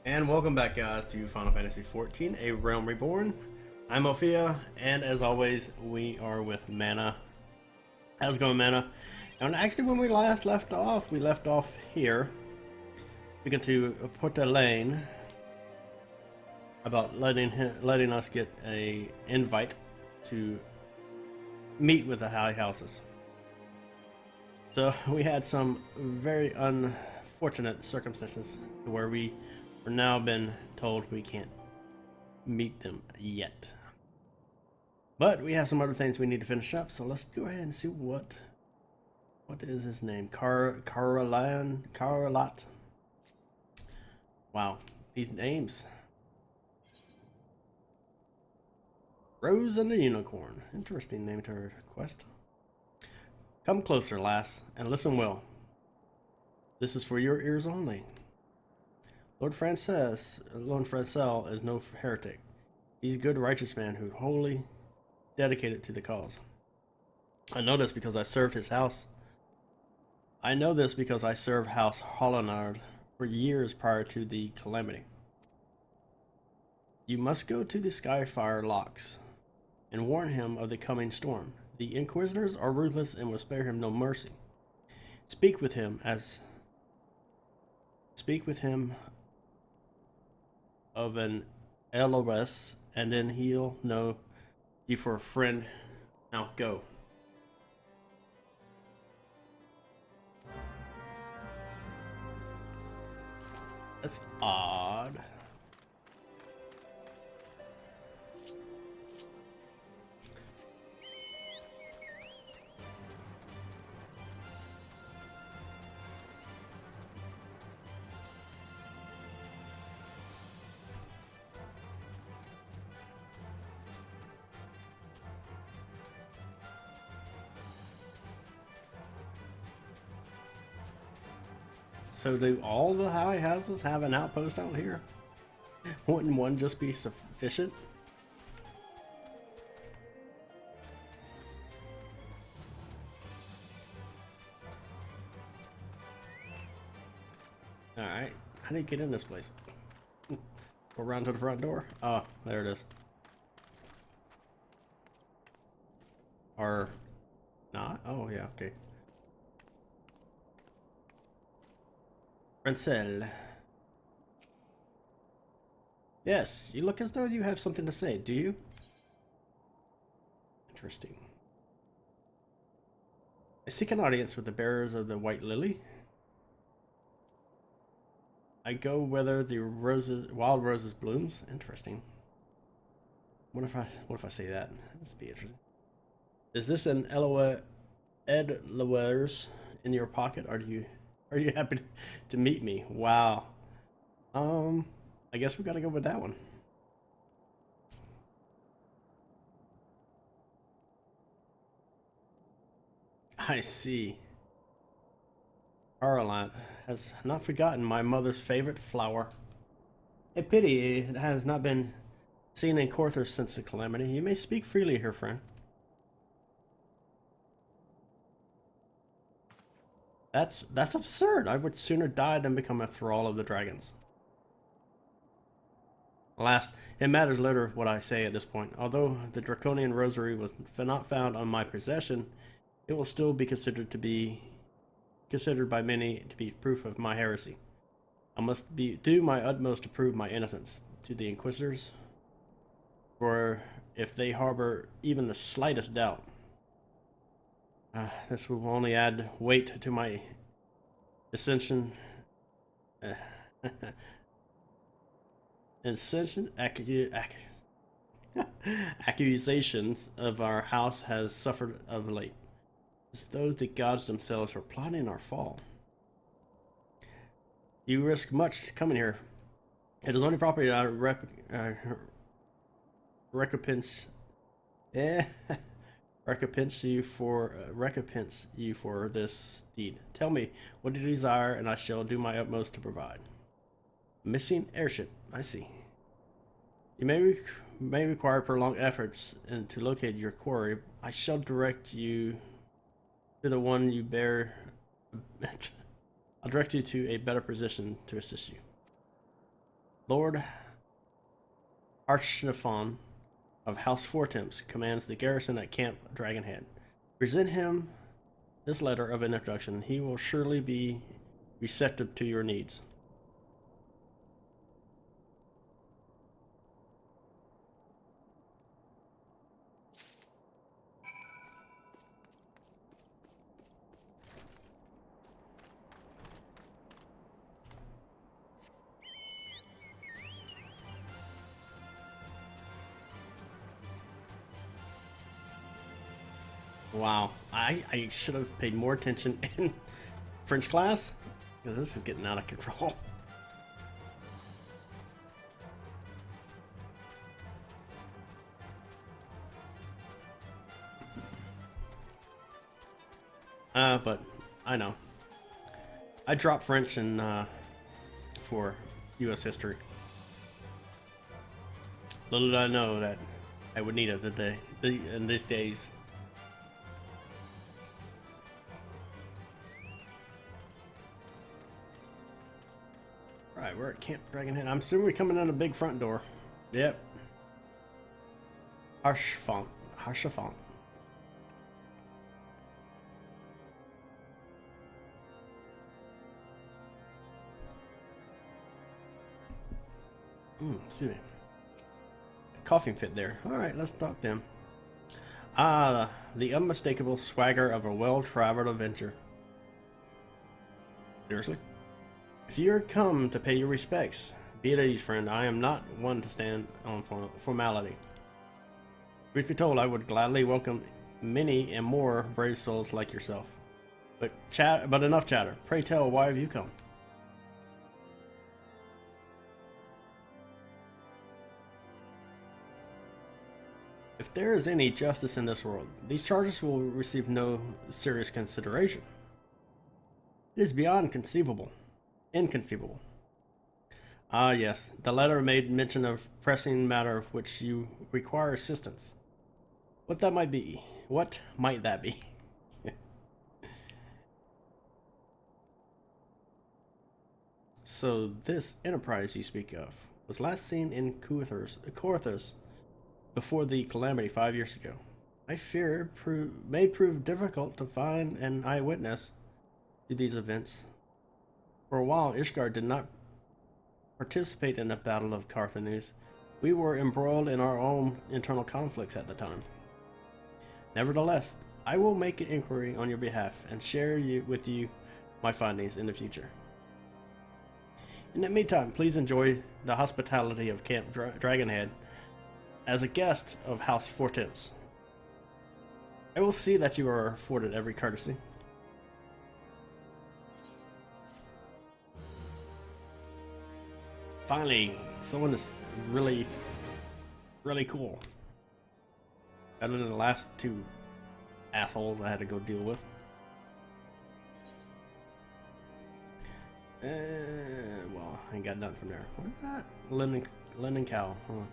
And welcome back, guys, to Final Fantasy XIV, A Realm Reborn. I'm Ophia, and as always, we are with Mana. How's it going, Mana? And actually, when we last left off, we left off here, speaking to Porta Lane about letting us get a invite to meet with the High Houses. So we had some very unfortunate circumstances where we are now been told we can't meet them yet. But we have some other things we need to finish up, so let's go ahead and see what is his name? Carolat. Wow, these names. Rose and the Unicorn. Interesting name to her quest. Come closer, lass, and listen well. This is for your ears only. Lord Francel is no heretic. He's a good, righteous man who wholly dedicated to the cause. I know this because I served his house. I know this because I served House Hollinard for years prior to the calamity. You must go to the Skyfire locks and warn him of the coming storm. The Inquisitors are ruthless and will spare him no mercy. Speak with him of an LOS, and then he'll know you for a friend. Now go. That's odd. So do all the high houses have an outpost out here? Wouldn't one just be sufficient? Alright, how do you get in this place? Go around to the front door? Oh, there it is. Or not? Oh yeah, okay. Francel. Yes, you look as though you have something to say, do you? Interesting. I seek an audience with the bearers of the White Lily. I go whether the wild roses blooms. Interesting. What if I say that? This would be interesting. Is this an Ed Loers in your pocket? Are you happy to meet me? Wow. I guess we gotta go with that one. I see. Caroline has not forgotten my mother's favorite flower. A pity it has not been seen in Corthor since the calamity. You may speak freely here, friend. That's absurd. I would sooner die than become a thrall of the dragons. Alas, it matters little what I say at this point. Although the draconian rosary was not found on my possession, it will still be considered by many to be proof of my heresy. I must do my utmost to prove my innocence to the Inquisitors, for if they harbor even the slightest doubt, this will only add weight to my ascension. Accusations of our house has suffered of late, as though the gods themselves were plotting our fall. You risk much coming here. It is only proper I recompense. Recompense you for this deed. Tell me what you desire, and I shall do my utmost to provide. Missing airship. I see. You may require prolonged efforts to locate your quarry. I shall direct you to the one you bear. I'll direct you to a better position to assist you. Lord Archdephon of House Fortemps commands the garrison at Camp Dragonhead. Present him this letter of introduction. He will surely be receptive to your needs. Wow, I should have paid more attention in French class, because this is getting out of control. But I know. I dropped French in, for U.S. history. Little did I know that I would need it in these days. Alright, we're at Camp Dragonhead. I'm assuming we're coming in a big front door. Yep. Harshfont. Excuse me. Coughing fit there. Alright, let's talk to him. Ah, the unmistakable swagger of a well-traveled adventure. Seriously? If you're come to pay your respects, be at ease, friend. I am not one to stand on formality. Truth be told, I would gladly welcome many and more brave souls like yourself. But enough chatter. Pray tell, why have you come? If there is any justice in this world, these charges will receive no serious consideration. It is beyond inconceivable. Ah, yes, the letter made mention of pressing matter of which you require assistance. What might that be? So this enterprise you speak of was last seen in Coerthas before the calamity 5 years ago. I fear it may prove difficult to find an eyewitness to these events. For a while, Ishgard did not participate in the Battle of Carthanus. We were embroiled in our own internal conflicts at the time. Nevertheless, I will make an inquiry on your behalf and share with you my findings in the future. In the meantime, please enjoy the hospitality of Camp Dragonhead as a guest of House Fortemps. I will see that you are afforded every courtesy. Finally, someone is really cool. Better than the last two assholes I had to go deal with. Well, I ain't got nothing from there. What is that? Linden Cow, huh?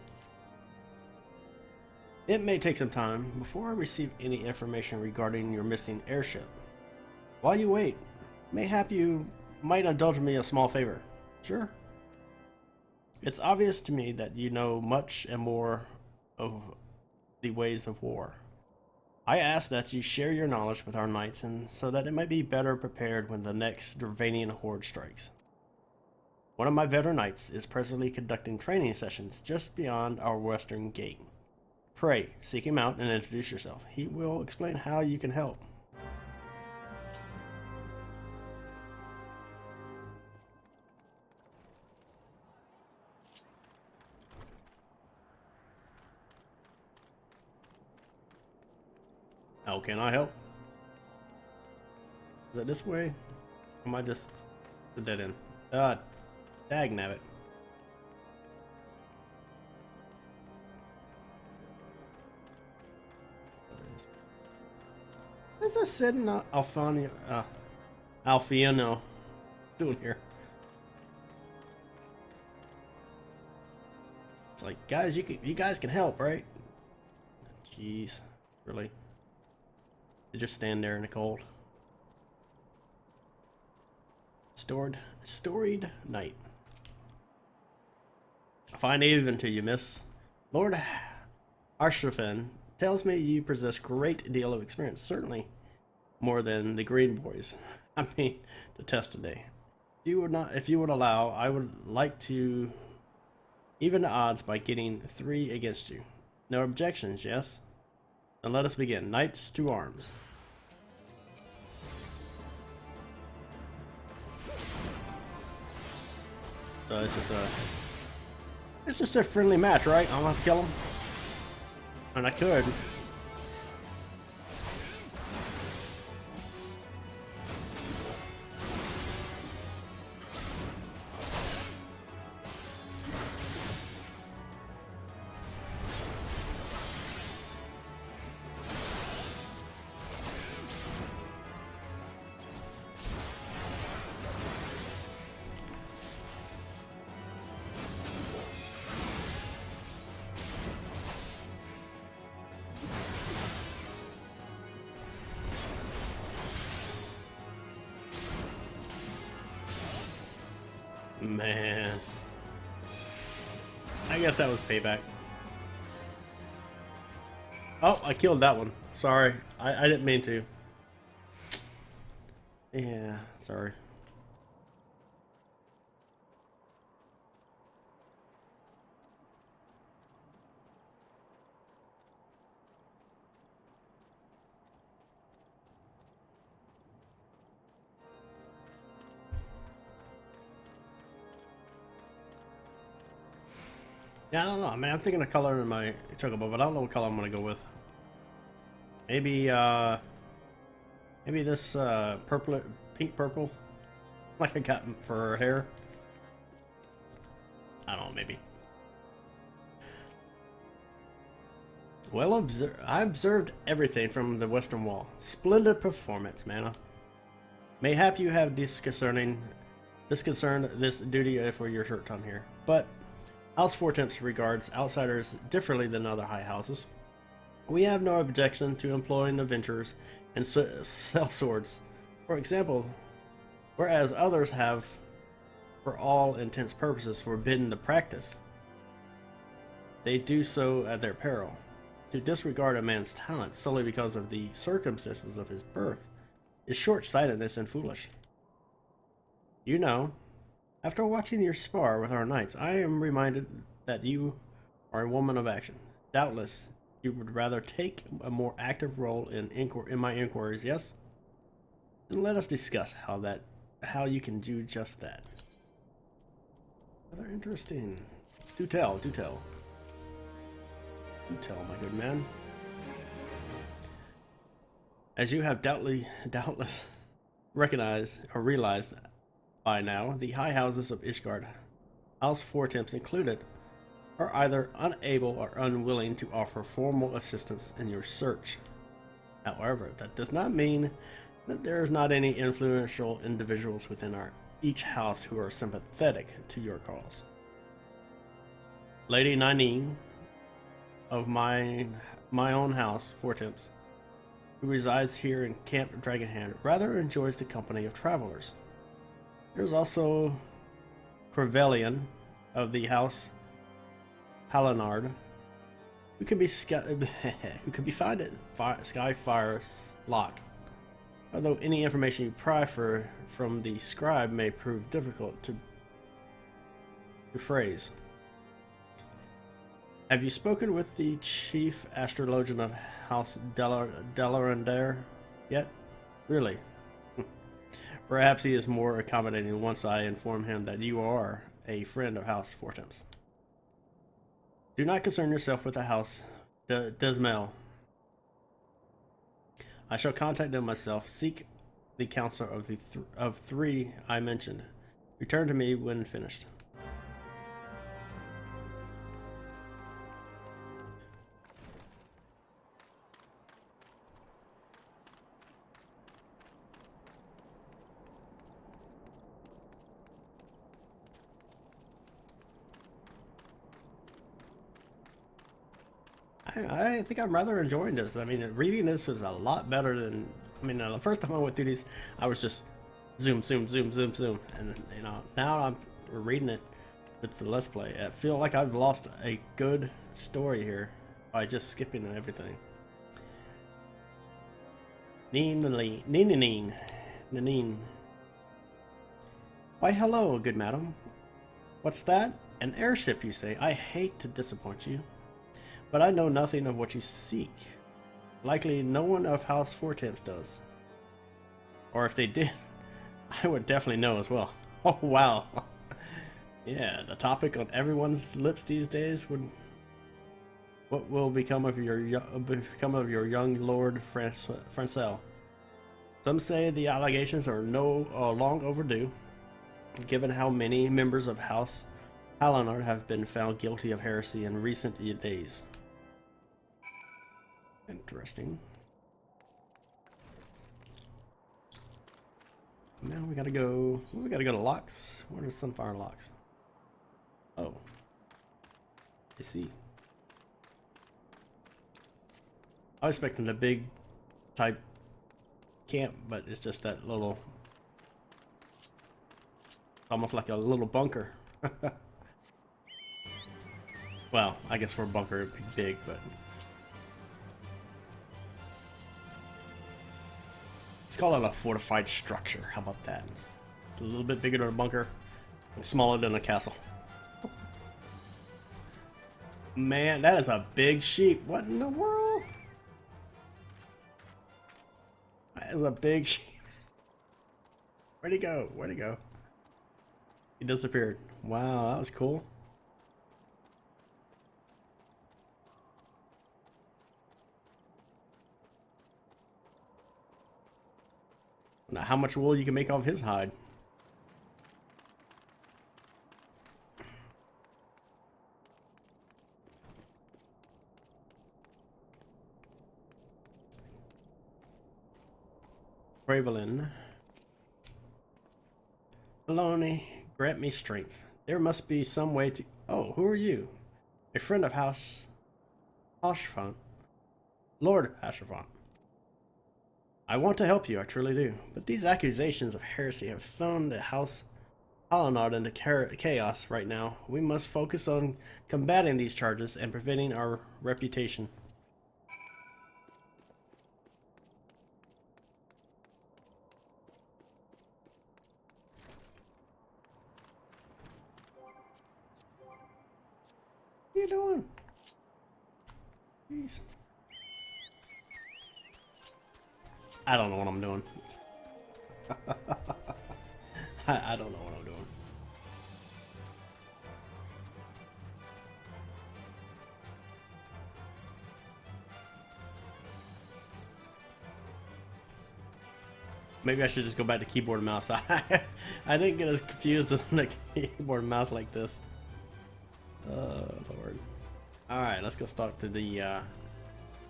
It may take some time before I receive any information regarding your missing airship. While you wait, mayhap you might indulge me a small favor. Sure. It's obvious to me that you know much and more of the ways of war. I ask that you share your knowledge with our knights, and so that it might be better prepared when the next Dravanian horde strikes. One of my veteran knights is presently conducting training sessions just beyond our western gate. Pray, seek him out and introduce yourself. He will explain how you can help. How can I help? Is it this way? Or am I just the dead end? Dagnabbit. As I said in Alfiano doing here. It's like, guys, you guys can help, right? Jeez, really? You just stand there in the cold. Storied night. Fine evening to you, miss. Lord Arshafin tells me you possess great deal of experience, certainly more than the Green Boys. I mean, to test today. If you would allow, I would like to even the odds by getting 3 against you. No objections, yes? Then let us begin. Knights to arms. So it's just a friendly match, right? I don't have to kill him. And I could. Man. I guess that was payback. Oh, I killed that one. Sorry. I didn't mean to. Yeah, sorry. Yeah, I don't know. I mean, I'm thinking of color in my chocobo, but I don't know what color I'm gonna go with. Maybe, maybe this, pink purple, like I got for her hair. I don't know, maybe. Well, I observed everything from the Western Wall. Splendid performance, Mana. Mayhap you have disconcerted this duty for your short time here, but House Fortemps regards outsiders differently than other high houses. We have no objection to employing adventurers and sell swords, for example, whereas others have, for all intents purposes, forbidden the practice. They do so at their peril. To disregard a man's talent solely because of the circumstances of his birth is short-sightedness and foolish. You know, after watching your spar with our knights, I am reminded that you are a woman of action. Doubtless, you would rather take a more active role in my inquiries, yes? Then let us discuss how you can do just that. Rather interesting. Do tell, do tell. Do tell, my good man. As you have doubtless recognized or realized by now, the high houses of Ishgard, House Fortemps included, are either unable or unwilling to offer formal assistance in your search. However, that does not mean that there is not any influential individuals within each house who are sympathetic to your cause. Lady Ninine of my own house, Fortemps, who resides here in Camp Dragonhand, rather enjoys the company of travelers. There's also Corvellian of the house Palinard, who can be found at Skyfire's Lock. Although any information you pry from the scribe may prove difficult to phrase. Have you spoken with the chief astrologian of House Delarandare yet? Really? Perhaps he is more accommodating once I inform him that you are a friend of House Fortemps. Do not concern yourself with the House Desmel. I shall contact them myself. Seek the counselor of 3 I mentioned. Return to me when finished. I think I'm rather enjoying this. I mean, reading this is a lot better than... I mean, the first time I went through these, I was just zoom, zoom, zoom, zoom, zoom. And, you know, now we're reading it. with the Let's Play. I feel like I've lost a good story here by just skipping everything. Neen. Why, hello, good madam. What's that? An airship, you say? I hate to disappoint you, but I know nothing of what you seek. Likely no one of House Four-Temps does. Or if they did, I would definitely know as well. Oh, wow. Yeah, the topic on everyone's lips these days would... What will become of your young Lord Francel? Some say the allegations are long overdue, given how many members of House Halonard have been found guilty of heresy in recent days. Interesting. Now we gotta go. We gotta go to locks. Where are Sunfire locks? Oh, I see. I was expecting a big type camp, but it's just that little, almost like a little bunker. Well, I guess for a bunker it'd be big, but let's call it a fortified structure. How about that? It's a little bit bigger than a bunker and smaller than a castle. Man, that is a big sheep. What in the world? That is a big sheep. Where'd he go? Where'd he go? He disappeared. Wow, that was cool. Now, how much wool you can make off his hide? Bravelin. Maloney, grant me strength. There must be some way to... Oh, who are you? A friend of House Hashfont. Lord Hashfont. I want to help you, I truly do. But these accusations of heresy have thrown the House Halonard into chaos right now. We must focus on combating these charges and preventing our reputation. What are you doing? Jeez. I don't know what I'm doing. I don't know what I'm doing. Maybe I should just go back to keyboard and mouse. I didn't get as confused on the keyboard and mouse like this. Oh, Lord. Alright, let's go talk to the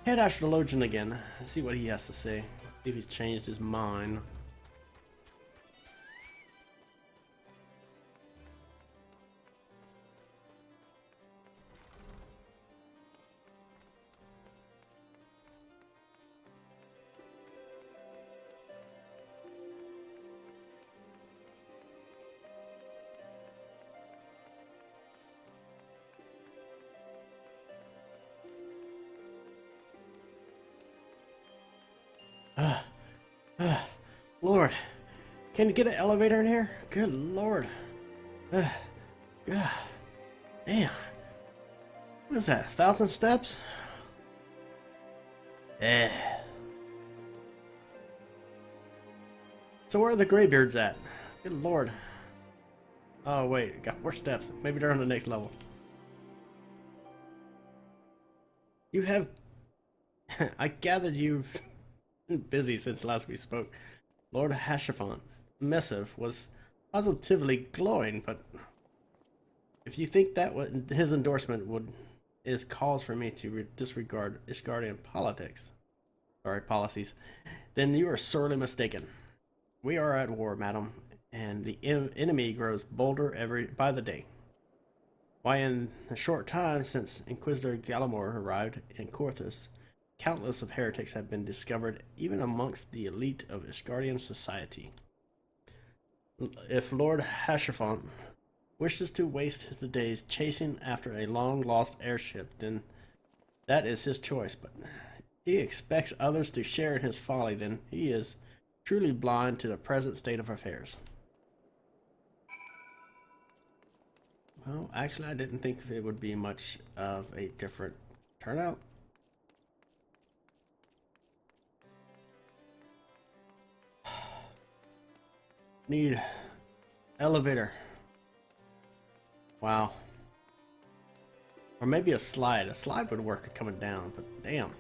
head astrologian again. Let's see what he has to say. See if he's changed his mind. Lord, can you get an elevator in here? Good Lord. God. Damn. What is that, 1,000 steps? So where are the graybeards at? Good Lord. Oh wait, got more steps. Maybe they're on the next level. You have... I gathered you've been busy since last we spoke. Lord Hashfont missive was positively glowing, but if you think that what his endorsement is cause for me to disregard Ishgardian policies, then you are sorely mistaken. We are at war, madam, and the enemy grows bolder by the day. Why, in a short time since Inquisitor Gallimore arrived in Corthus, countless of heretics have been discovered, even amongst the elite of Ishgardian society. If Lord Hashfont wishes to waste the days chasing after a long-lost airship, then that is his choice. But he expects others to share in his folly, then he is truly blind to the present state of affairs. Well, actually, I didn't think it would be much of a different turnout. Need elevator. Wow. Or maybe a slide. A slide would work coming down, but damn.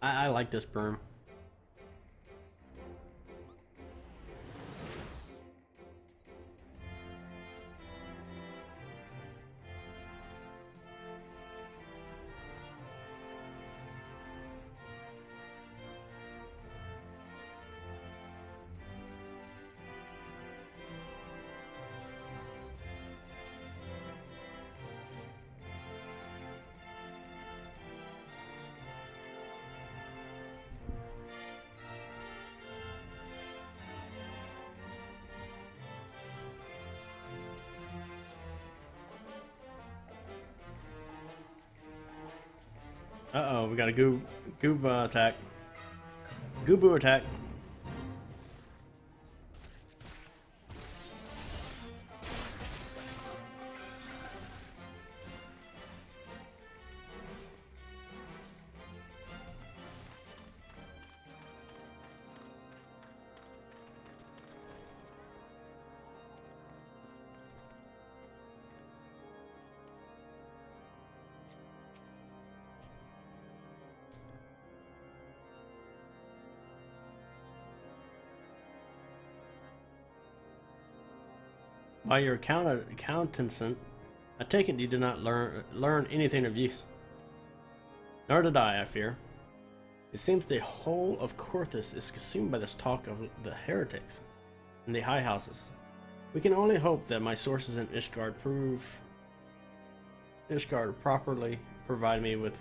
I like this broom. Uh-oh, we got a goob attack. Goobu attack. By your accountant, I take it you did not learn anything of use. Nor did I fear. It seems the whole of Corthus is consumed by this talk of the heretics in the high houses. We can only hope that my sources in Ishgard properly provide me with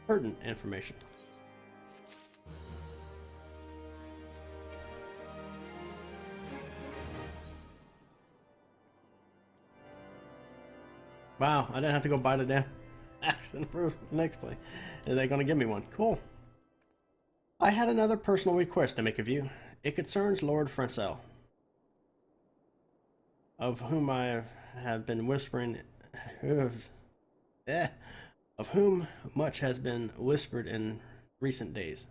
pertinent information. Wow, I didn't have to go buy the damn axe in the next place. Are they going to give me one? Cool. I had another personal request to make of you. It concerns Lord Francel, of whom I have been whispering, of whom much has been whispered in recent days.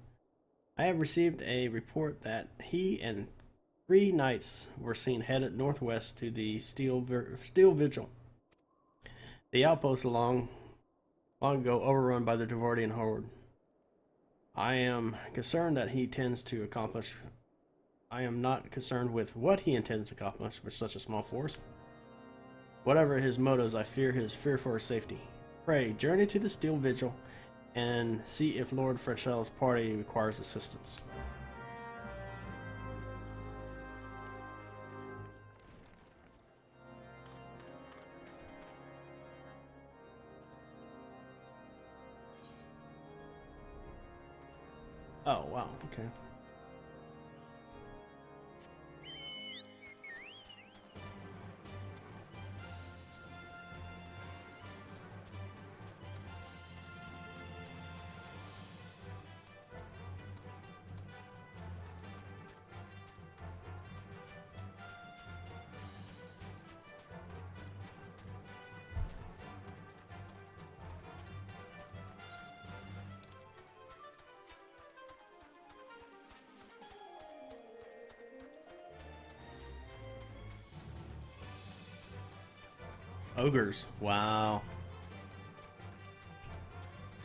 I have received a report that he and 3 knights were seen headed northwest to the Steel Vigil. The outpost long ago overrun by the Devardian horde. I am concerned that he tends to accomplish. I am not concerned with what he intends to accomplish with such a small force. Whatever his motives, I fear for his safety. Pray, journey to the Steel Vigil and see if Lord Francel's party requires assistance. Oh, wow, okay. Ogres, wow.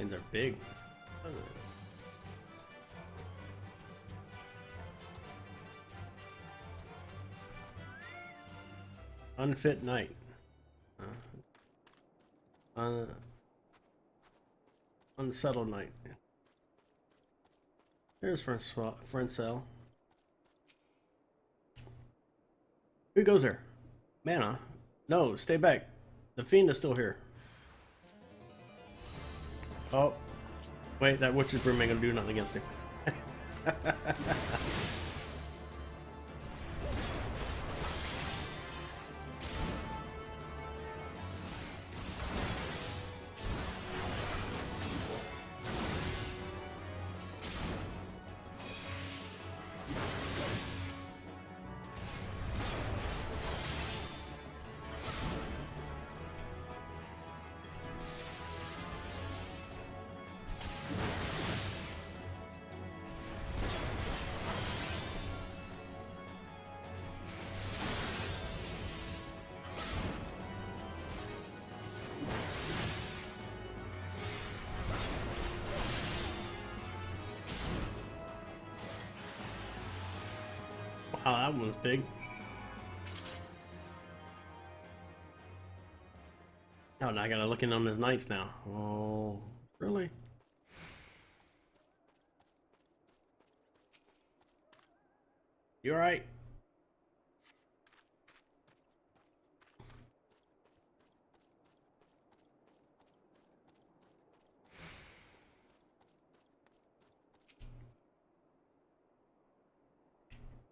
And they're big. Unfit knight. Unsettled knight. There's Francel. Who goes there? Mana. No, stay back. The fiend is still here. Oh. Wait, that witch's broom ain't gonna do nothing against him. Wow, that one was big. Oh, now I gotta look in on his knights now. Oh, really? You alright?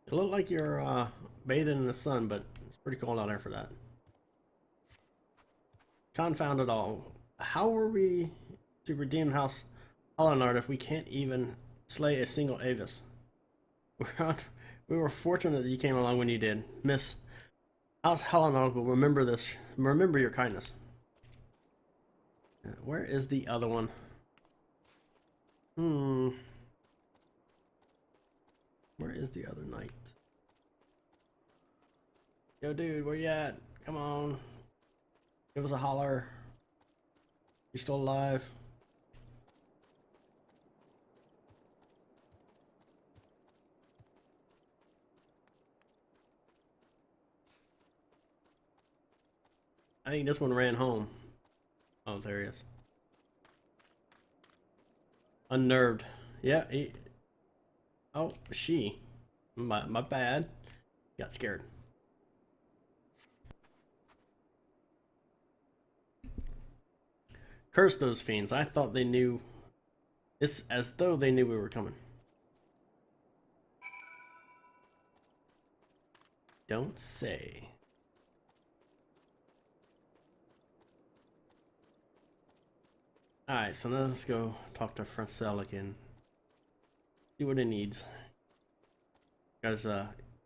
It looked like you're bathing in the sun, but it's pretty cold out there for that. Confound it all. How were we to redeem House Hollenard if we can't even slay a single Avis? We were fortunate that you came along when you did. Miss House Hollenard will remember this. Remember your kindness. Where is the other one? Where is the other knight? Yo, dude, where you at? Come on. Give us a holler. You still alive? I think this one ran home. Oh, there he is. Unnerved. Yeah, he... Oh, she. My bad. Got scared. Curse those fiends. I thought they knew. It's as though they knew we were coming. Don't say. Alright, so now let's go talk to Francel again. See what he needs. Because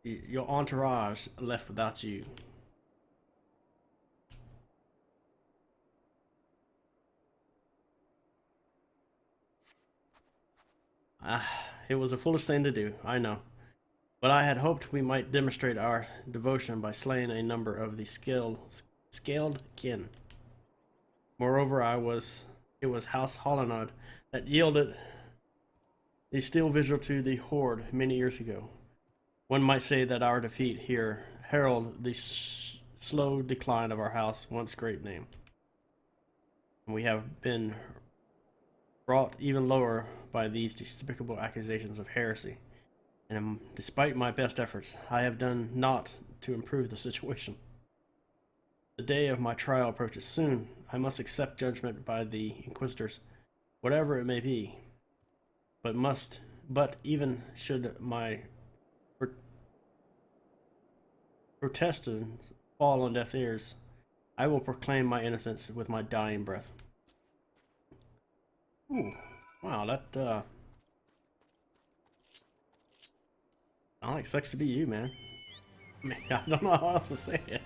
your entourage left without you. It was a foolish thing to do, I know. But I had hoped we might demonstrate our devotion by slaying a number of the scaled kin. Moreover, it was House Hollenard that yielded the steel vigil to the Horde many years ago. One might say that our defeat here heralded the slow decline of our house, once great name. We have been brought even lower by these despicable accusations of heresy, and despite my best efforts, I have done naught to improve the situation. The day of my trial approaches soon. I must accept judgment by the Inquisitors, whatever it may be. But even should my protestants fall on deaf ears, I will proclaim my innocence with my dying breath. Ooh, wow, that Alex, sucks to be you, man. I mean, I don't know how else to say it.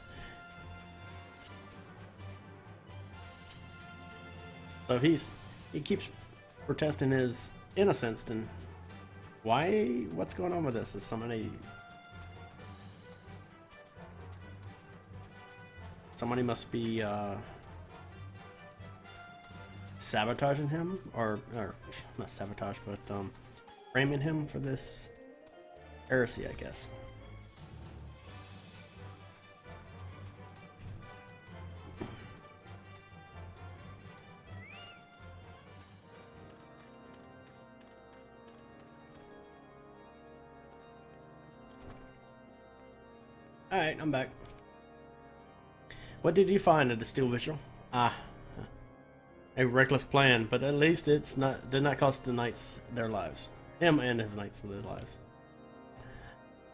So if he keeps protesting his innocence, then what's going on with this? Is somebody must be sabotaging him, or not sabotage, but framing him for this heresy, I guess. Alright, I'm back. What did you find at the steel vigil? Ah, a reckless plan, but at least it's not did not cost the knights their lives. Him and his knights their lives.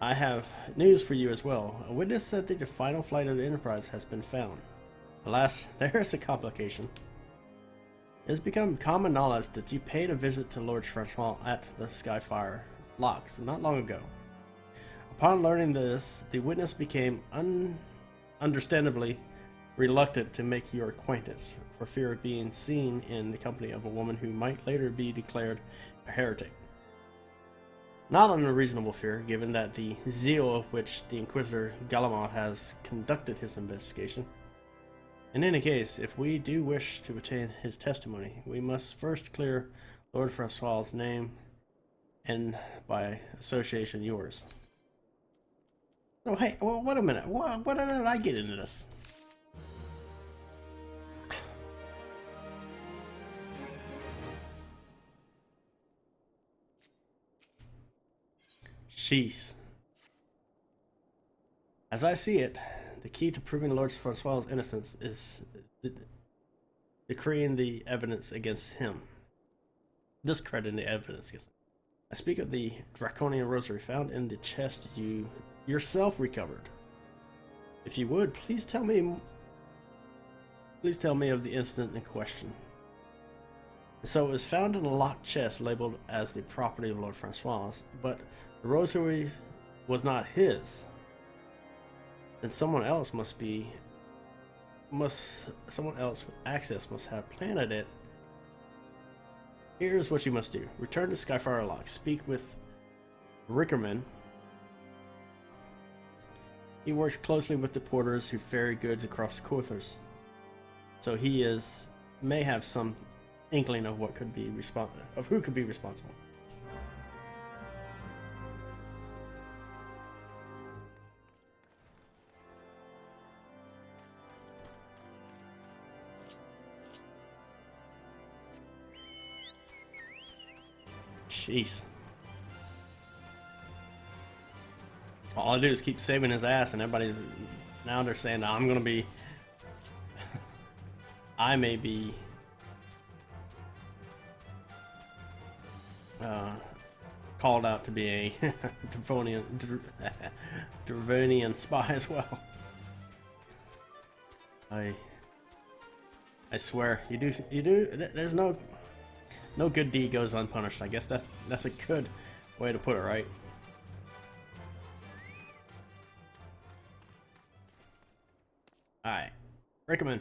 I have news for you as well. A witness said that the final flight of the Enterprise has been found. Alas, there is a complication. It has become common knowledge that you paid a visit to Lord Francois at the Skyfire locks not long ago. Upon learning this, the witness became understandably reluctant to make your acquaintance, for fear of being seen in the company of a woman who might later be declared a heretic. Not an unreasonable fear, given that the zeal with which the Inquisitor Gallimard has conducted his investigation. In any case, if we do wish to obtain his testimony, we must first clear Lord Francois's name, and by association yours. Oh, hey, well, wait a minute. What did I get into this? Jeez. As I see it, the key to proving Lord Francois's innocence is decreeing the evidence against him. Discrediting the evidence against him. I speak of the Draconian Rosary found in the chest you yourself recovered. If you would, please tell me of the incident in question. So it was found in a locked chest labeled as the property of Lord Francois, but the rosary was not his. Then someone else someone else with access must have planted it. Here's what you must do. Return to Skyfire Lock. Speak with Rickerman. He works closely with the porters who ferry goods across the Cothers. So he may have some inkling of what could be who could be responsible. Jeez. All I do is keep saving his ass, and everybody's now they're saying I'm gonna be. I may be. Called out to be a Dravonian spy as well. I swear, you do. There's no good deed goes unpunished. I guess that's a good way to put it, right? All right, Ricky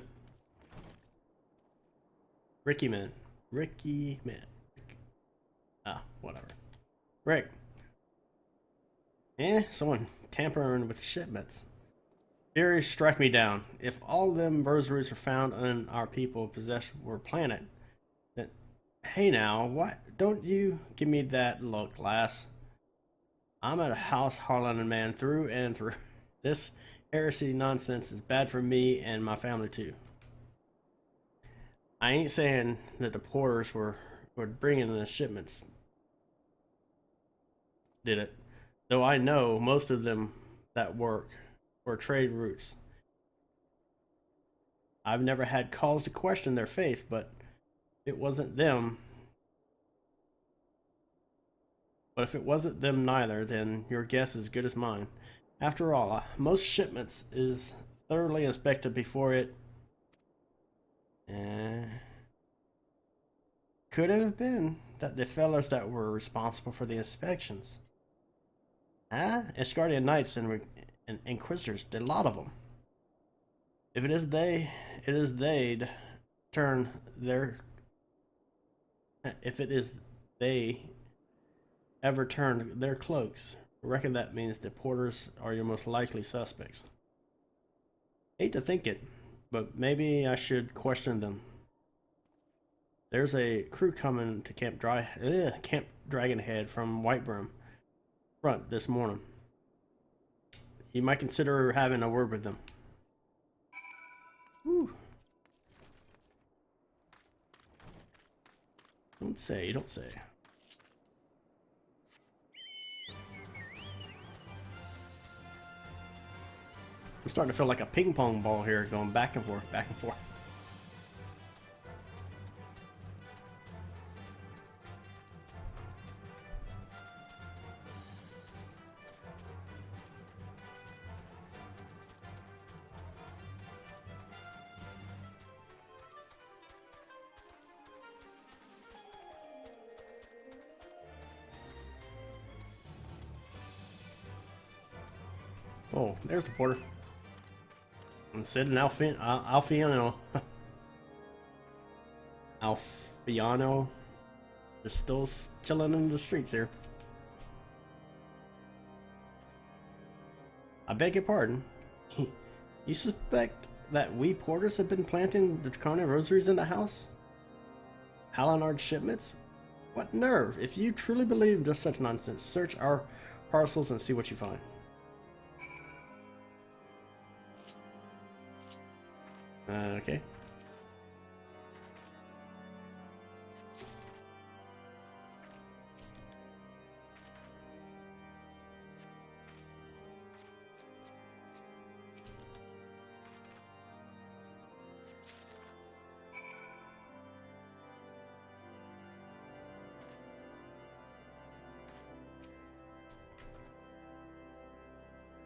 Man. Ah, whatever. Rick. Someone tampering with shipments. Fury strike me down. If all them rosaries are found in our people possession were planet, then hey now, what? Don't you give me that look, lass. I'm a house Harlan man through and through. This heresy nonsense is bad for me and my family too. I ain't saying that the porters were bringing in the shipments. Did it? Though I know most of them that work or trade routes. I've never had cause to question their faith, but it wasn't them. But if it wasn't them neither, then your guess is as good as mine. After all, most shipments is thoroughly inspected before it. Could have been that the fellas that were responsible for the inspections. Asgardian Knights and Inquisitors, a lot of them. If it is they'd turn their. If it is they ever turned their cloaks, I reckon that means the porters are your most likely suspects. Hate to think it, but maybe I should question them. There's a crew coming to Camp Dragonhead from Whitebroom front this morning. You might consider having a word with them. Whew. Don't say. starting to feel like a ping pong ball here, going back and forth, back and forth. Oh, there's the porter. And Sid and Alfiano. Alfiano is still chilling in the streets here. I beg your pardon. You suspect that we porters have been planting the draconian rosaries in the house? Hallinard shipments? What nerve! If you truly believe just such nonsense, search our parcels and see what you find. Okay.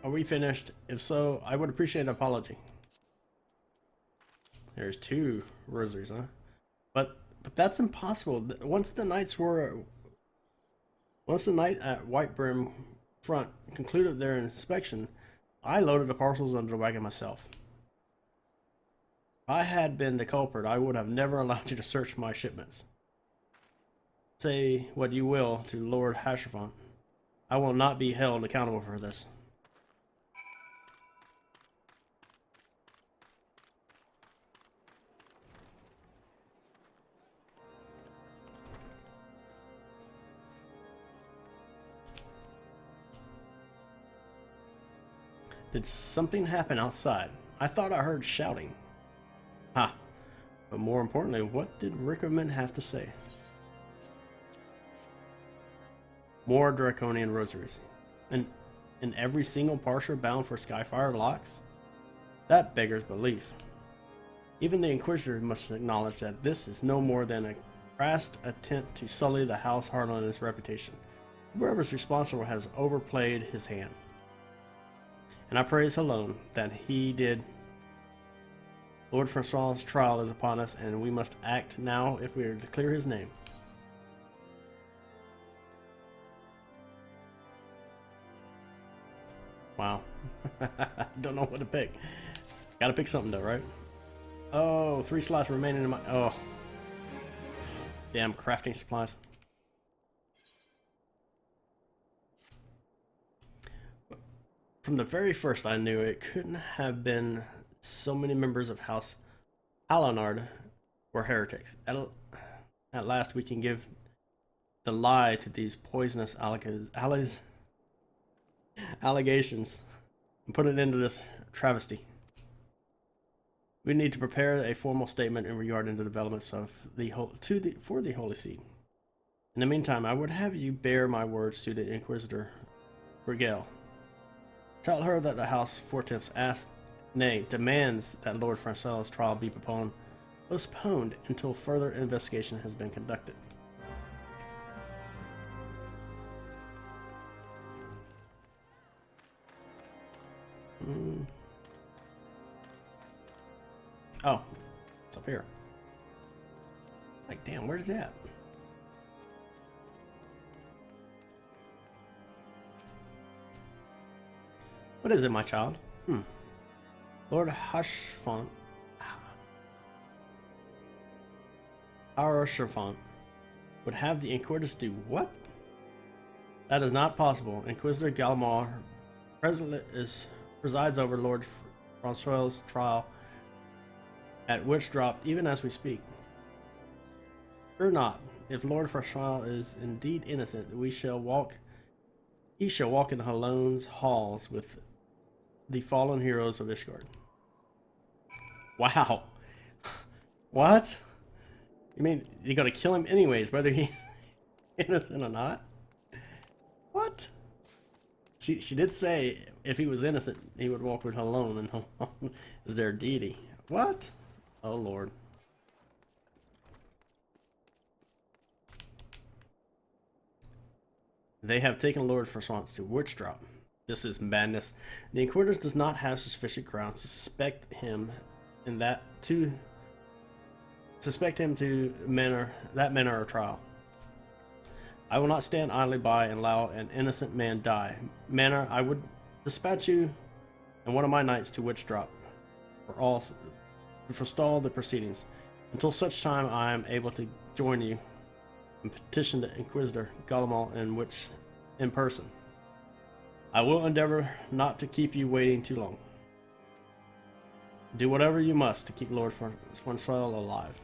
Are we finished? If so, I would appreciate an apology. There's 2 rosaries, huh? But that's impossible. Once the knight at White Brim front concluded their inspection, I loaded the parcels under the wagon myself. If I had been the culprit, I would have never allowed you to search my shipments. Say what you will to Lord Hasherfont. I will not be held accountable for this. Did something happen outside? I thought I heard shouting. Ha! But more importantly, what did Rickerman have to say? More draconian rosaries. And in every single parcel bound for Skyfire locks? That beggars belief. Even the Inquisitor must acknowledge that this is no more than a crass attempt to sully the House Harlan's reputation. Whoever's responsible has overplayed his hand. And I praise alone that he did. Lord Francois' trial is upon us, and we must act now if we are to clear his name. Wow. Don't know what to pick. Gotta pick something though, right? Oh, 3 slots remaining in my... Oh. Damn, crafting supplies. From the very first, I knew it couldn't have been so many members of House Hallinard were heretics. At last, we can give the lie to these poisonous allegations and put an end to this travesty. We need to prepare a formal statement in regarding the developments of for the Holy See. In the meantime, I would have you bear my words to the Inquisitor Brigel. Tell her that the House Fortemps demands that Lord Francois' trial be postponed until further investigation has been conducted. Oh, it's up here. Like, damn, where's that? What is it, my child? Lord Hasherfont would have the Inquisitors do what? That is not possible. Inquisitor Galmar presides over Lord Francois' trial at which drop even as we speak. Fear not. If Lord Francois is indeed innocent, he shall walk in Halone's halls with the fallen heroes of Ishgard. Wow. What? You mean you're gonna kill him anyways, whether he's innocent or not? What? She did say if he was innocent, he would walk with alone, and alone is their deity. What? Oh Lord. They have taken Lord Francois to witch drop. This is madness. The Inquisitor does not have sufficient grounds to suspect him in that to manner of trial. I will not stand idly by and allow an innocent man die. Manor, I would dispatch you and one of my knights to witch drop to forestall the proceedings until such time I am able to join you and petition the Inquisitor Gallimal in person. I will endeavor not to keep you waiting too long. Do whatever you must to keep Lord Francois alive.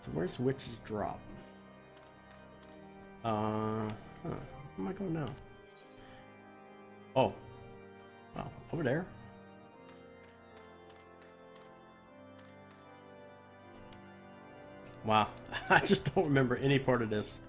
So where's Witch's Drop? Where am I going now? Oh. Wow, over there? Wow, I just don't remember any part of this.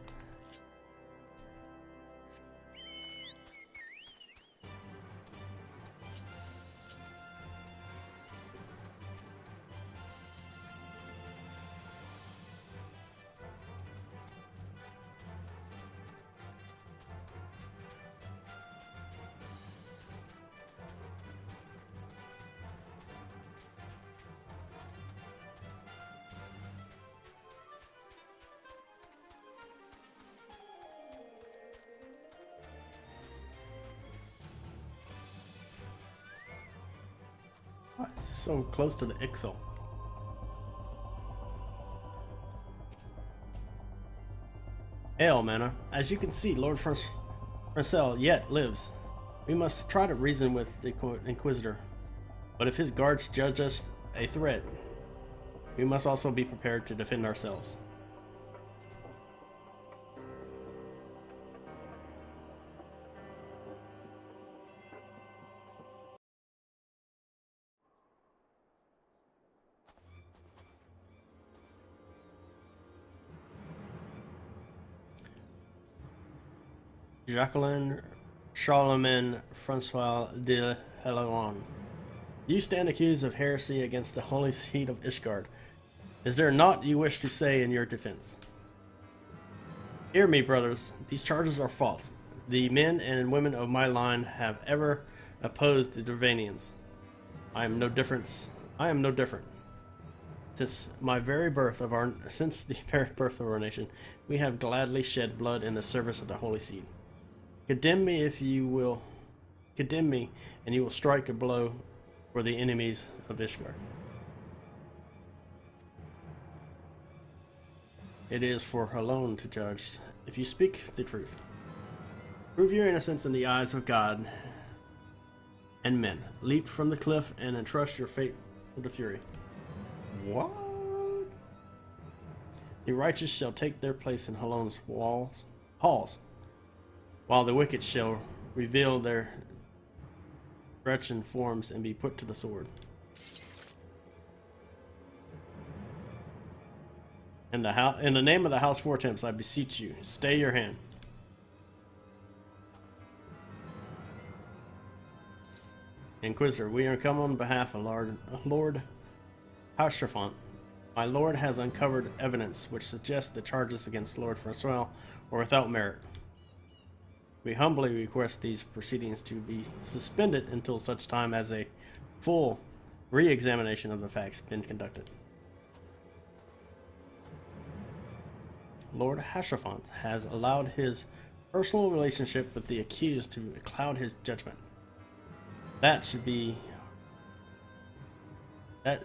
So close to the XIV. Hail, Manor. As you can see, Lord Francois yet lives. We must try to reason with the Inquisitor, but if his guards judge us a threat, we must also be prepared to defend ourselves. Jacqueline Charlemagne Francois de Hellouin. You stand accused of heresy against the holy seat of Ishgard. Is there naught you wish to say in your defense? Hear me, brothers. These charges are false. The men and women of my line have ever opposed the Dervanians. I am no different. Since the very birth of our nation, we have gladly shed blood in the service of the holy seed. Condemn me if you will. Condemn me, and you will strike a blow for the enemies of Ishgard. It is for her alone to judge if you speak the truth. Prove your innocence in the eyes of God and men. Leap from the cliff and entrust your fate to the fury. What? The righteous shall take their place in Helon's halls, while the wicked shall reveal their wretched forms and be put to the sword. In the name of the House Four-Temps, I beseech you, stay your hand. Inquisitor, we are come on behalf of Lord Hausherfont. My lord has uncovered evidence which suggests the charges against Lord Francois were without merit. We humbly request these proceedings to be suspended until such time as a full re-examination of the facts been conducted. Lord Hausherfont has allowed his personal relationship with the accused to cloud his judgment. That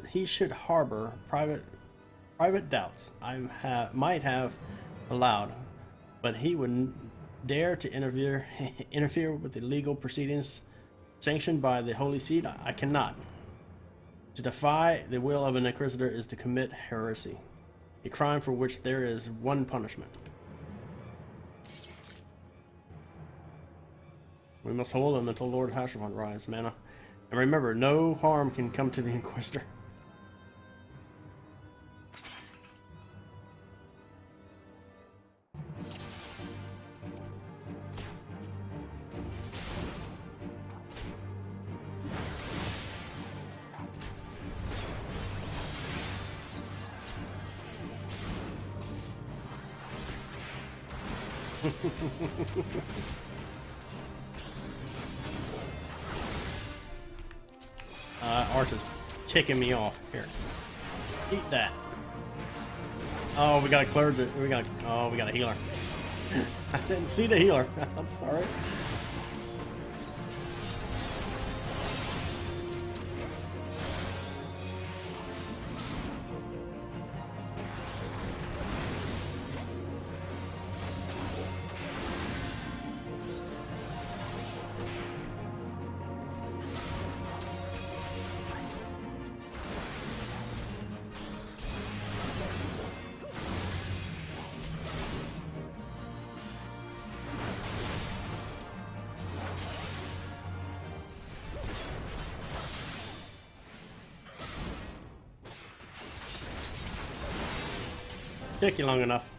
he should harbor private doubts I might have allowed, but he would dare to interfere with the legal proceedings sanctioned by the Holy Seat. I cannot. To defy the will of an Inquisitor is to commit heresy, a crime for which there is one punishment. We must hold him until Lord Hausherfont rise, Mana. And remember, no harm can come to the Inquisitor. Arch is ticking me off. Here, eat that. Oh, we gotta clear the. Oh, we got a healer. I didn't see the healer. I'm sorry. Took you long enough.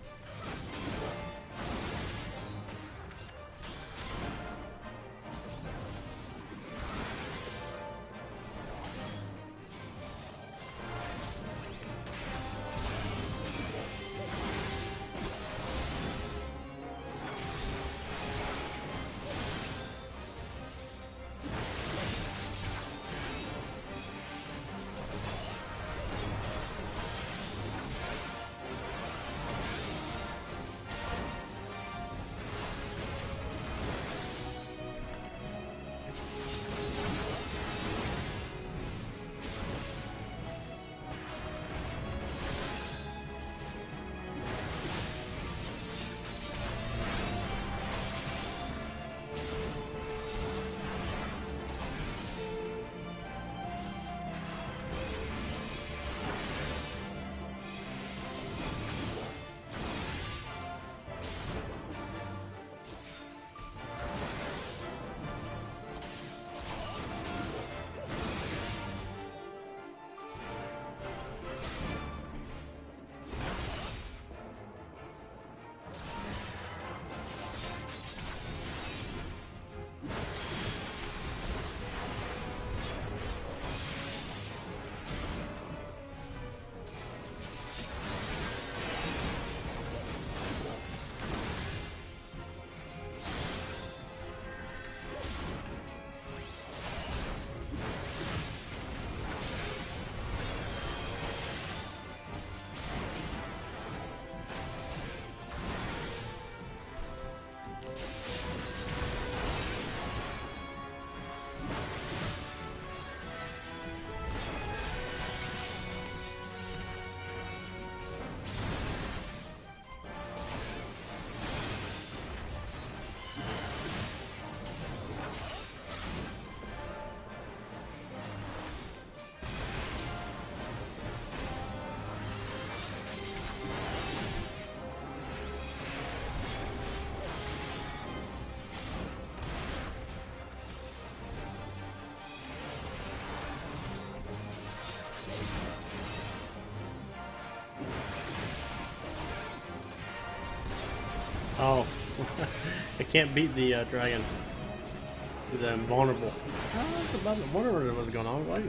Oh, I can't beat the dragon. He's invulnerable. Oh, that's about whatever was going on. Why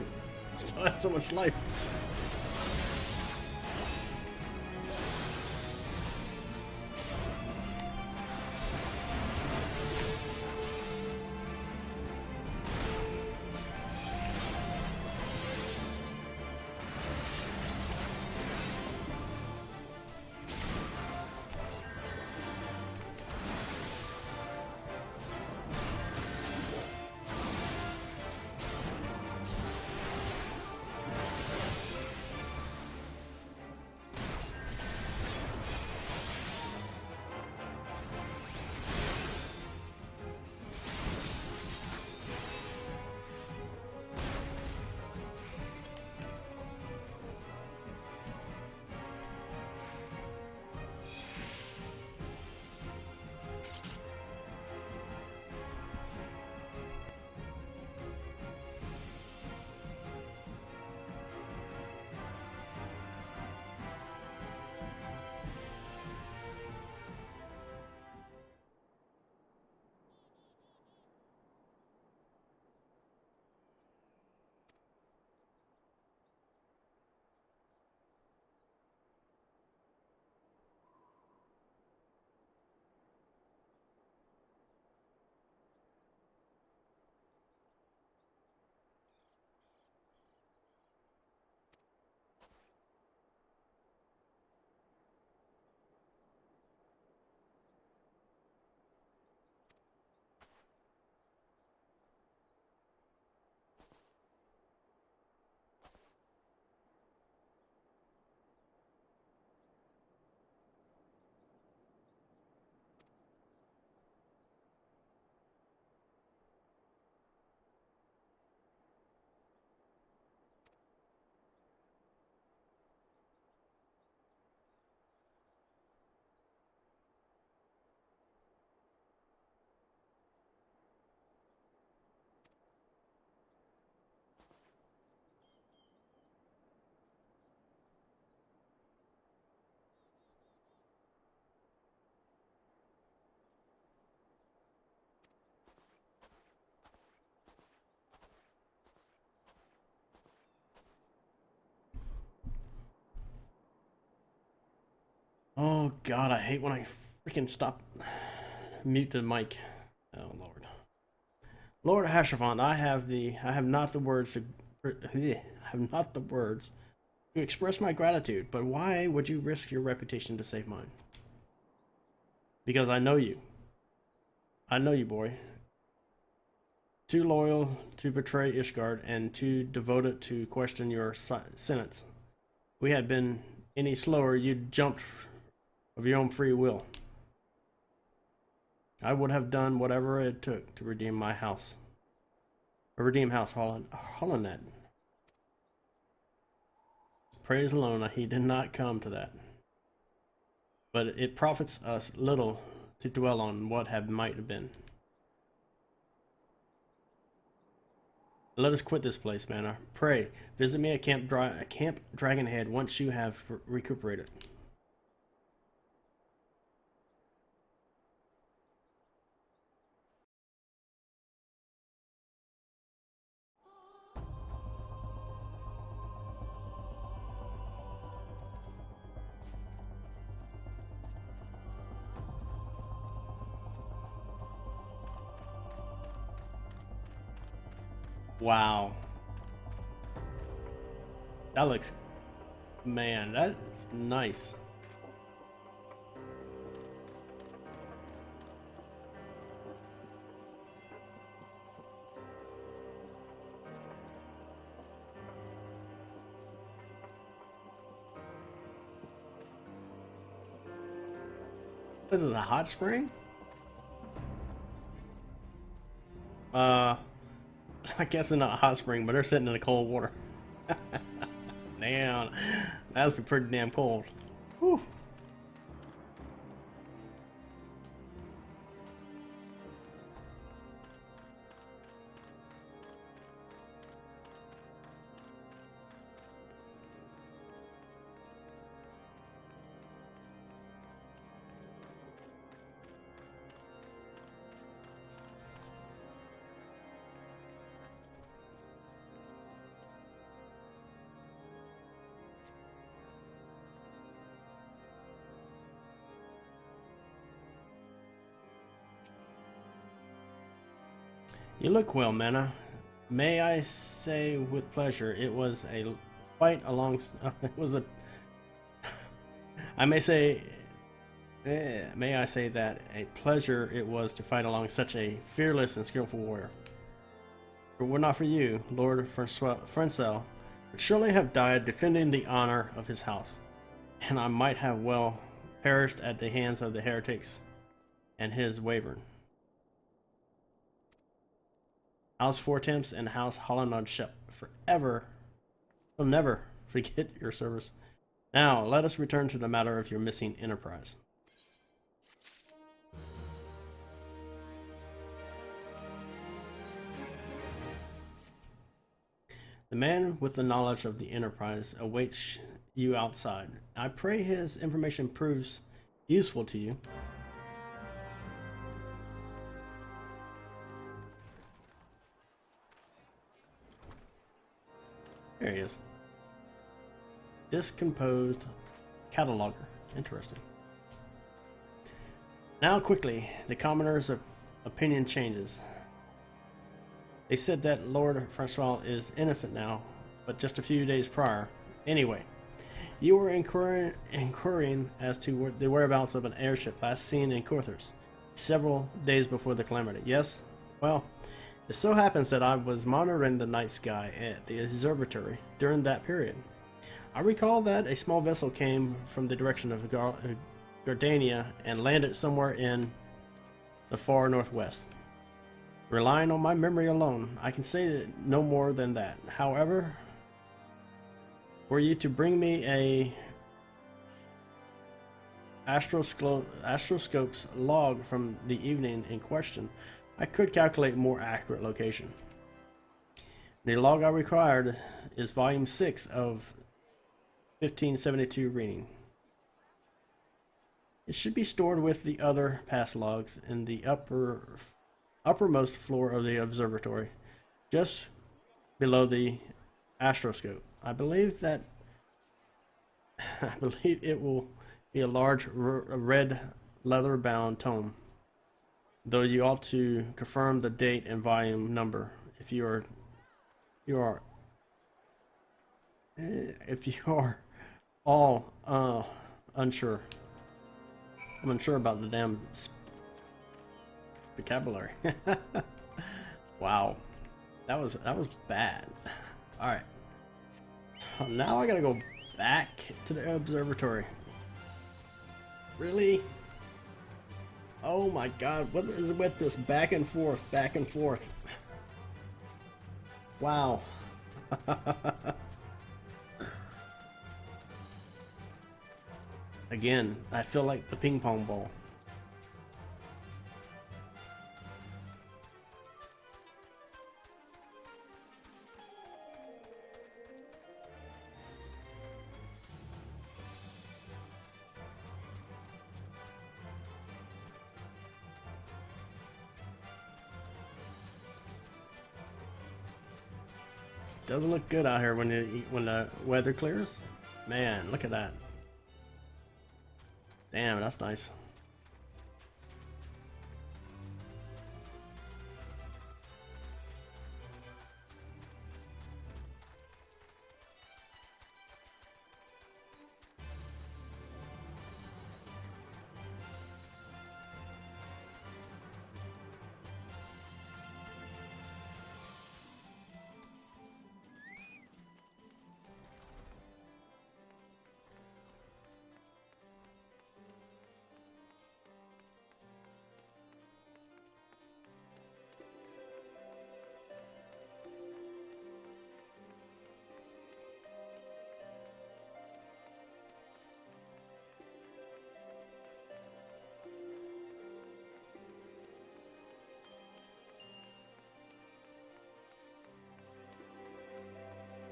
still has so much life? Oh God, I hate when I freaking stop mute the mic. Oh Lord. Lord Hashafon, I have not the words to I have not the words to express my gratitude, but why would you risk your reputation to save mine? Because I know you. I know you, boy. Too loyal to betray Ishgard and too devoted to question your sentence. We had been any slower, you'd jumped of your own free will. I would have done whatever it took to redeem my house. Or redeem House Holland. Praise alone, he did not come to that. But it profits us little to dwell on what might have been. Let us quit this place, Manna. Pray, visit me at Camp Dragonhead once you have recuperated. Wow. That looks... Man, that's nice. This is a hot spring? I guess it's not a hot spring, but they're sitting in the cold water. Damn, that must be pretty damn cold. Whew. You look well, Manna. May I say with pleasure, it was a fight along. It was a. I may say. May I say that a pleasure it was to fight along such a fearless and skillful warrior. If it were not for you, Lord Francel would surely have died defending the honor of his house, and I might have well perished at the hands of the heretics and his wyvern. House Fortemps and House Holland shall forever will never forget your service. Now, let us return to the matter of your missing enterprise. The man with the knowledge of the enterprise awaits you outside. I pray his information proves useful to you. There he is. Discomposed cataloger. Interesting. Now quickly, the commoner's opinion changes. They said that Lord Francois is innocent now, but just a few days prior. Anyway, you were inquiring as to the whereabouts of an airship last seen in Corthers, several days before the calamity. Yes? Well, it so happens that I was monitoring the night sky at the observatory during that period. I recall that a small vessel came from the direction of Gardania and landed somewhere in the far northwest. Relying on my memory alone, I can say no more than that. However, were you to bring me a astroscope's log from the evening in question, I could calculate more accurate location. The log I required is volume 6 of 1572 reading. It should be stored with the other past logs in the uppermost floor of the observatory, just below the astroscope. I believe it will be a large red leather-bound tome, though you ought to confirm the date and volume number if you are all unsure. I'm unsure about the damn vocabulary. Wow, that was bad. All right, now I gotta go back to the observatory. Really? Oh my God, what is it with this back and forth, back and forth? Wow. Again, I feel like the ping pong ball. Doesn't look good out here when the weather clears. Man, look at that. Damn, that's nice.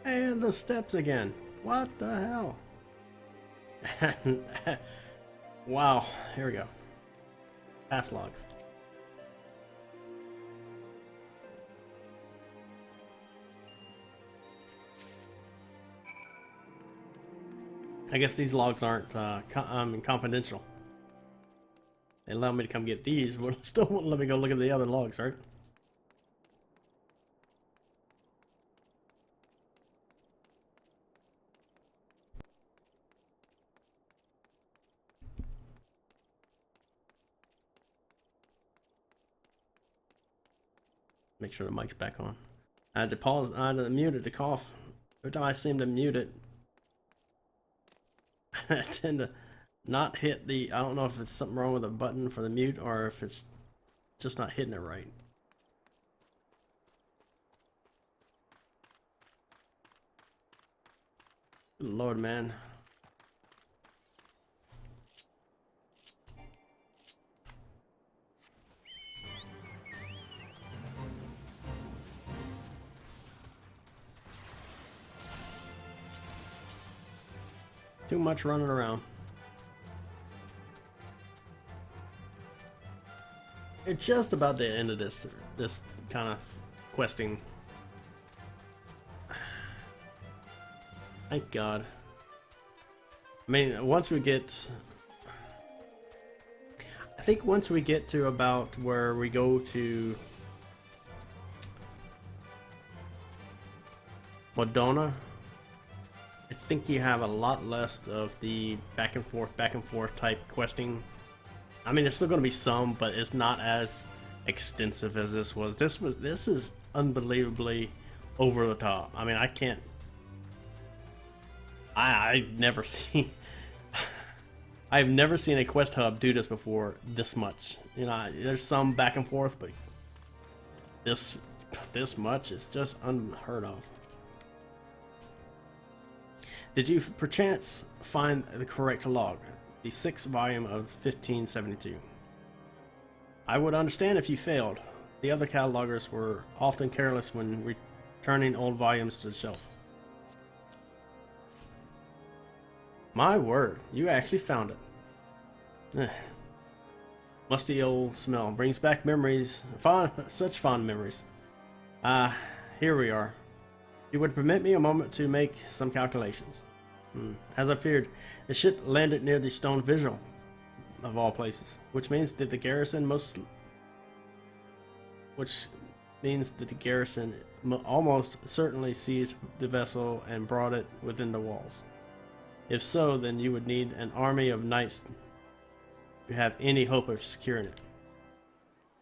And the steps again. What the hell? Wow, here we go. Pass logs. I guess these logs aren't confidential. They allow me to come get these, but still won't let me go look at the other logs, right? Make sure the mic's back on. I had to pause, I had to mute it to cough. Every time I seem to mute it, I tend to not hit the, I don't know if it's something wrong with the button for the mute or if it's just not hitting it right. Good Lord, man. Too much running around. It's just about the end of this kind of questing. Thank God. I mean, once we get, I think once we get to about where we go to Madonna, I think you have a lot less of the back and forth type questing. I mean, there's still going to be some, but it's not as extensive as this was. This is unbelievably over the top. I mean, I can't. I've never seen. I've never seen a quest hub do this before. This much, you know. There's some back and forth, but this much is just unheard of. Did you perchance find the correct log? The 6th volume of 1572. I would understand if you failed. The other catalogers were often careless when returning old volumes to the shelf. My word, you actually found it. Musty old smell brings back memories, such fond memories. Here we are. You would permit me a moment to make some calculations. As I feared, the ship landed near the stone vigil, of all places, which means that the garrison almost certainly seized the vessel and brought it within the walls. If so, then you would need an army of knights to have any hope of securing it.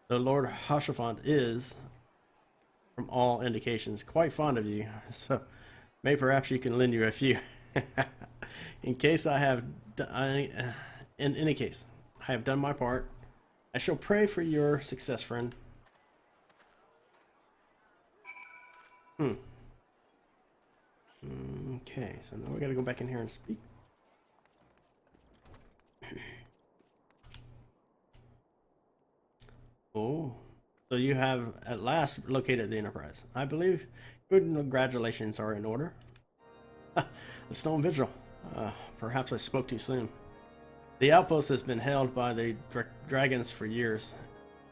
The Lord Hashafant is, from all indications, quite fond of you, so perhaps you can lend you a few. In any case, I have done my part. I shall pray for your success, friend. Okay, so now we gotta go back in here and speak. Oh, so you have at last located the Enterprise. I believe good congratulations are in order. The Stone Vigil. Perhaps I spoke too soon. The outpost has been held by the dragons for years,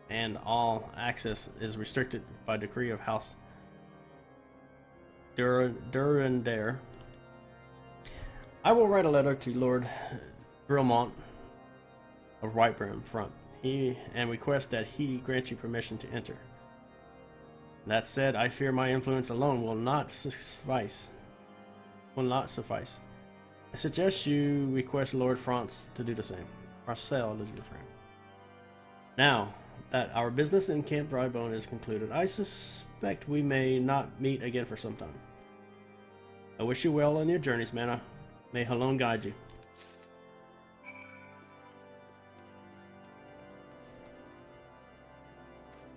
and all access is restricted by decree of House Durandare. I will write a letter to Lord Brillmont of Whitebrim Front and request that he grant you permission to enter. That said, I fear my influence alone will not suffice. I suggest you request Lord France to do the same. Marcel to do the same. Now that our business in Camp Drybone is concluded, I suspect we may not meet again for some time. I wish you well on your journeys, Mana. May Halone guide you.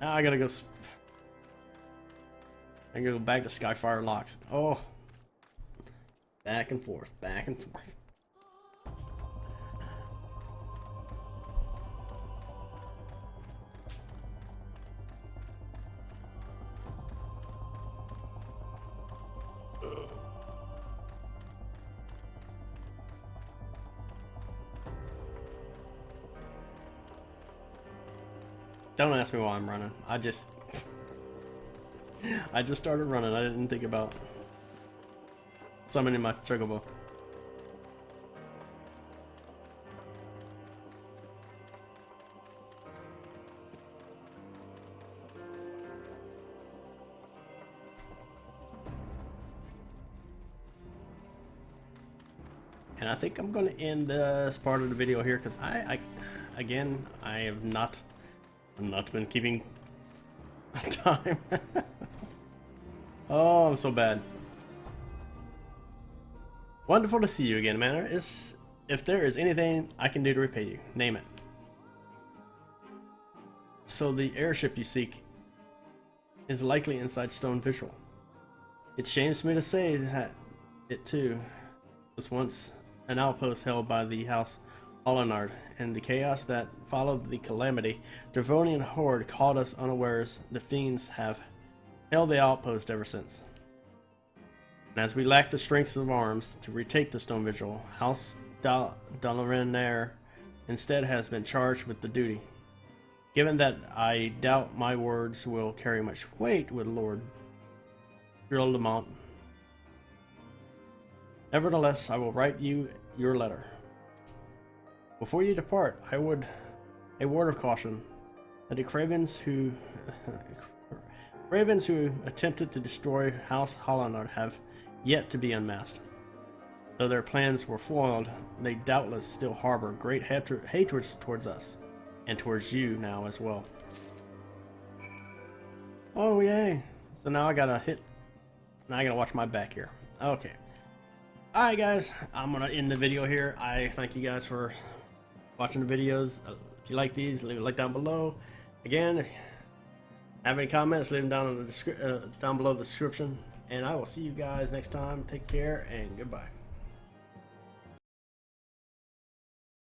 Now I gotta go. I gotta go back to Skyfire Locks. Oh, back and forth, back and forth. Don't ask me why I'm running. I just started running. I didn't think about summoning my chocobo. And I think I'm going to end this part of the video here because I have not been keeping time. Oh, I'm so bad. Wonderful to see you again, man. If there is anything I can do to repay you, name it. So the airship you seek is likely inside Stone Vigil. It shames me to say that it too was once an outpost held by the House Hollinard. In the chaos that followed the calamity, Devonian horde caught us unawares. The fiends have held the outpost ever since. And as we lack the strength of arms to retake the Stone Vigil, House Dalarenair instead has been charged with the duty. Given that I doubt my words will carry much weight with Lord Grillemont, nevertheless, I will write you your letter. Before you depart, a word of caution that the cravens who attempted to destroy House Hollinard have yet to be unmasked. Though their plans were foiled, they doubtless still harbor great hatred towards us, and towards you now as well. Oh yay! So now I gotta watch my back here. Okay. Alright guys, I'm gonna end the video here. I thank you guys for watching the videos. If you like these, leave a like down below. Again, if you have any comments, leave them down in the down below the description. And I will see you guys next time. Take care and goodbye.